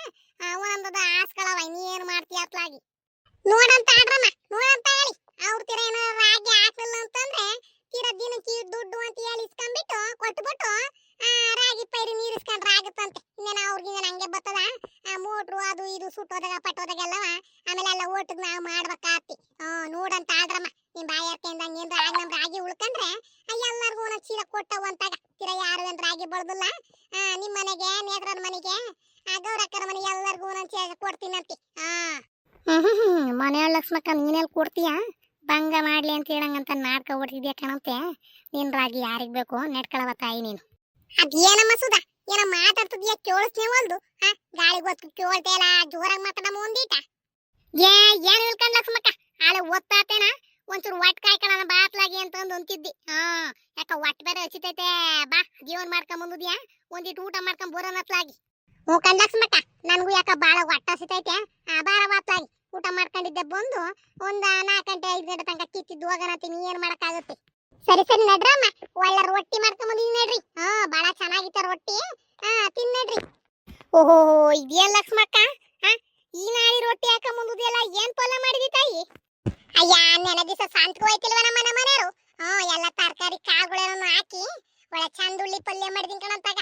ಒಂದೊಂದದ ಆಸ್ಗಳವ, ನೀ ಏನ್ ಮಾಡ್ತೀಯ ಅತ್ಲಾಗಿ ನೋಡಂತ ಆಡ್ರಮ್ಮ, ನೋಡಂತ ಹೇಳಿ. ಅವ್ರ ತೀರ ಏನಾರ ರಾಗಿ ಹಾಕ್ಲಿಲ್ಲ ಅಂತಂದ್ರೆ ತೀರ ದಿನಕ್ಕೆ ದುಡ್ಡು ಅಂತ ಹೇಳಿ ಇಸ್ಕೊಂಡ್ಬಿಟ್ಟು ಕೊಟ್ಬಿಟ್ಟು ರಾಗಿ ಪೈರಿ ನೀರ್ ಇಸ್ಕೊಂಡ್ರೆ ಆಗತ್ತಂತೆ. ಇನ್ನೇನ ಅವ್ರಿಗೆ ಹಂಗೆ ಬರ್ತದ ಮೋಟ್ರು ಅದು ಇದು ಸುಟ್ಟೋದಾಗ ಪಟ್ಟೋದಾಗೆಲ್ಲವ ಆಮೇಲೆ ಎಲ್ಲ ಓಟದ್ ನಾವು ಮಾಡ್ಬೇಕಾಗ್ತಿ. ನೋಡಂತ ಆಡ್ರಮ್ಮ, ನಿಮ್ ಬಾಯರ್ಕೆಯಿಂದ ಏನ್ರ ಆಗ ನಮ್ ರಾಗಿ ಉಳ್ಕೊಂಡ್ರೆ ಎಲ್ಲಾರ್ಗು ಒಂದೊಂದ್ ಚೀಲ ಕೊಟ್ಟವು ಅಂತಾಗ. ತೀರ ಯಾರು ಏನ್ ರಾಗಿ ಬಳ್ದಿಲ್ಲ ನಿಮ್ ಮನೆಗೆ ನೇತ್ರರ ಮನೆಗೆ ಗೌರಕ್ಕರ ಮನೆಗೆ ಎಲ್ಲಾರ್ಗು ಒಂದೊಂದ್ ಚೀಲ ಕೊಡ್ತೀನಂತೆ. ಮನೆ ಲಕ್ಷ್ಮಕ್ಕ ನೀನೆಲ್ ಕೊಡ್ತೀಯ? ಭಂಗ ಮಾಡ್ಲಿ ಅಂತ ಹೇಳಂಗಂತ ನಾಟಕ ಓಡ್ತಿದ್ಯಾ ಕಣಂತೆ. ನಿನ್ ರಾಗಿ ಯಾರಿಗ್ ಬೇಕು ನೆಟ್ಕೊಳವ ತಾಯಿ ನೀನು. ಅದೇನಮ್ಮ ಸುಧಾ ಏನೋ ಮಾತಾಡ್ತಿದ್ಯಾ ಕೇಳಿಸ್ನೇ ಒಂದು. ಗಾಳಿ ಗೊತ್ತು ಕೇಳ್ತಾ ಇಲ್ಲ, ಜೋರಾಗಿ ಮಾತಾಡಮ್ಮ ಒಂದೀಟ. ಏನು ಇಲ್ಕಂಡ್ ಲಕ್ಷ್ಮಕ್ಕ ಆಳೆ ಓದ್ತಾತೇನ ಒಂಚೂರು ಒಟ್ಟು ಕಾಯ್ಕೊಳ್ಳೋಣ ಬಾತ್ಲಾಗಿ ಅಂತಂದು ಅಂತಿದ್ದಿ. ಯಾಕ ಒಟ್ಟು ಬೇರೆ ಹಚ್ಚಿತೈತೆ, ಬಾ ಜೀವನ್ ಮಾಡ್ಕೊಂಡ್ ಬಂದಿದ್ಯಾ ಒಂದಿಟ್ಟು ಊಟ ಮಾಡ್ಕೊಂಡ್ ಬರೋನತ್ಲಾಗಿ. ಕಂಡ್ ಲಕ್ಷ್ಮಕ್ಕ ನನ್ಗೂ ಯಾಕ ಬಾಳ ಒಟ್ಟ ಹಸಿತೈತೆ, ಬಾಳ ಬಾತ್ಲಾಗಿ ಊಟ ಮಾಡ್ಕೊಂಡಿದ್ದೆ ಬಂದು ಒಂದ್ 4 ಗಂಟೆ 5 ಗಂಟೆ ತನಕ ಕಿತ್ತಿದ್ದು ಹೋಗನತ್ತೀನಿ. ಏನ್ ಮಾಡಕ್ಕಾಗುತ್ತೆ? ಸರಿ ಸರಿ ನಡ್ರಮ್ಮ, ಒಳ್ಳೆ ರೊಟ್ಟಿ ಮಾಡ್ಕೊಂಡ್ ಬಂದಿದ್ದೀನಿ ನಡ್ರಿ. ಬಾಳ ಚೆನ್ನಾಗಿತ್ತ ರೊಟ್ಟಿ, ತಿನ್ನಡ್ರಿ. ಓಹೋ ಇದೇನ್ ಲಕ್ಷ್ಮಕ್ಕ ಈ ನಾಳಿ ರೊಟ್ಟಿ ಹಾಕೊಂಡ್ ಬಂದಿದ್ಯಲ್ಲ, ಏನ್ ಪಲ್ಯ ಮಾಡಿದಿ ತಾಯಿ? ಅಯ್ಯ ನೆನೆ ದಿವಸ ಸಂತ್ಗೆ ಹೋಯ್ತಿಲ್ವ ನಮ್ಮ ಮನೆಯವರು. ಎಲ್ಲ ತರಕಾರಿ ಕಾಳುಗಳನ್ನು ಹಾಕಿ ಒಳ್ಳೆ ಚಂದುಳ್ಳಿ ಪಲ್ಯ ಮಾಡಿದೀನಿ ಕಣಂತಾಗ.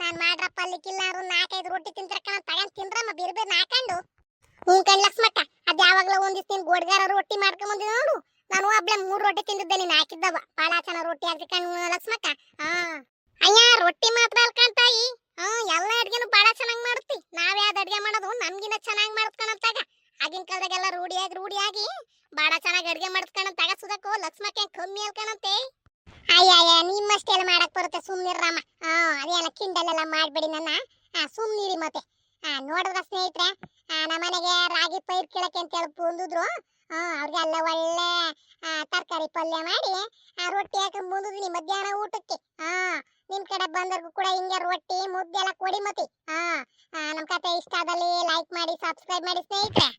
ನಾನ್ ಮಾಡ್ರ ಪಲ್ಯಕ್ಕಿಲ್ಲ 4-5 ರೊಟ್ಟಿ ತಿಂತಾರ ಕಣ, ತಗೊಂಡ್ ತಿನ್ರಮ್ಮ ಬೇರೆ ಬೇರೆ ಹಾಕೊಂಡು. ಕಣ್ ಲಕ್ಷ್ಮಕ್ಕ ಅದ್ ಯಾವಾಗ್ಲೂ ಒಂದಿವ್ಸ ನೀನ್ ಗೋಡ್ಗಾರ ರೊಟ್ಟಿ ಮಾಡ್ಕೊಂಡ್ ಬಂದಿ ನೋಡು. ನಾನು ಒಬ್ಳೆ 3 ರೊಟ್ಟಿ ತಿಂದಿದ್ದೆ, ನೀನ್ ಹಾಕಿದ್ದವ ಬಾಳ ಚೆನ್ನಾಗ್ ರೊಟ್ಟಿ ಹಾಕಿ ಕಣ್ ಲಕ್ಷ್ಮಕ್ಕ. ಅಯ್ಯ ರೊಟ್ಟಿ ಮಾತ್ರ ಅಲ್ಕಂಡ್ ತಾಯಿ, ಎಲ್ಲ ಅಡ್ಗೆನು ಬಾಳ ಚೆನ್ನಾಗ್ ಮಾಡುತ್ತಿ. ನಾವ್ ಯಾವ್ದು ಅಡ್ಗೆ ಮಾಡೋದು ನಮ್ಗಿನ್ನ ಚೆನ್ನಾಗ್ ಮಾಡ್ಕಣಂತಾಗ. ಆಗಿನ ಕಾಲದಾಗೆಲ್ಲ ರೂಢಿಯಾಗಿ ಬಾಳ ಚೆನ್ನಾಗಿ ಅಡ್ಗೆ ಮಾಡ್ಕಣಂತಾಗ. ಸುದಕ್ಕೂ ಲಕ್ಷ್ಮಕ್ಕ ಕಮ್ಮಿ ಅಲ್ಕಣಂತೆ. ಅಯ್ಯ ನಿಮ್ಮಷ್ಟೆಲ್ಲ ಮಾಡಕ್ ಬರುತ್ತೆ ಸುಮ್ನಿರ್ರಮ್ಮ. ಅದೆಲ್ಲ ಕಿಂಡಲೆಲ್ಲ ಮಾಡ್ಬೇಡಿ ನನ್ನ, ಸುಮ್ನಿರಿ ಮತ್ತೆ. ನೋಡಿದ್ರ ಸ್ನೇಹಿತರೆ ನಮ್ಮನೆಗೆ ರಾಗಿ ಪೈರ್ ಕೀಳಕ್ಕೆ ಅಂತ ಹೇಳಿ ಬಂದಿದ್ರು. ಅವ್ರಿಗೆಲ್ಲ ಒಳ್ಳೆ ತರಕಾರಿ ಪಲ್ಯ ಮಾಡಿ ರೊಟ್ಟಿ ಹಾಕೊಂಡ್ ಬಂದಿದ್ನಿ ಮಧ್ಯಾಹ್ನ ಊಟಕ್ಕೆ. ನಿಮ್ ಕಡೆ ಬಂದರ್ಗು ಕೂಡ ಹಿಂಗೆ ರೊಟ್ಟಿ ಮುದ್ದೆ ಎಲ್ಲ ಕೊಡಿ ಮತ್ತೆ. ನಮ್ ಕತೆ ಇಷ್ಟ ಆದಲ್ಲಿ ಲೈಕ್ ಮಾಡಿ, ಸಬ್ಸ್ಕ್ರೈಬ್ ಮಾಡಿ ಸ್ನೇಹಿತರೆ.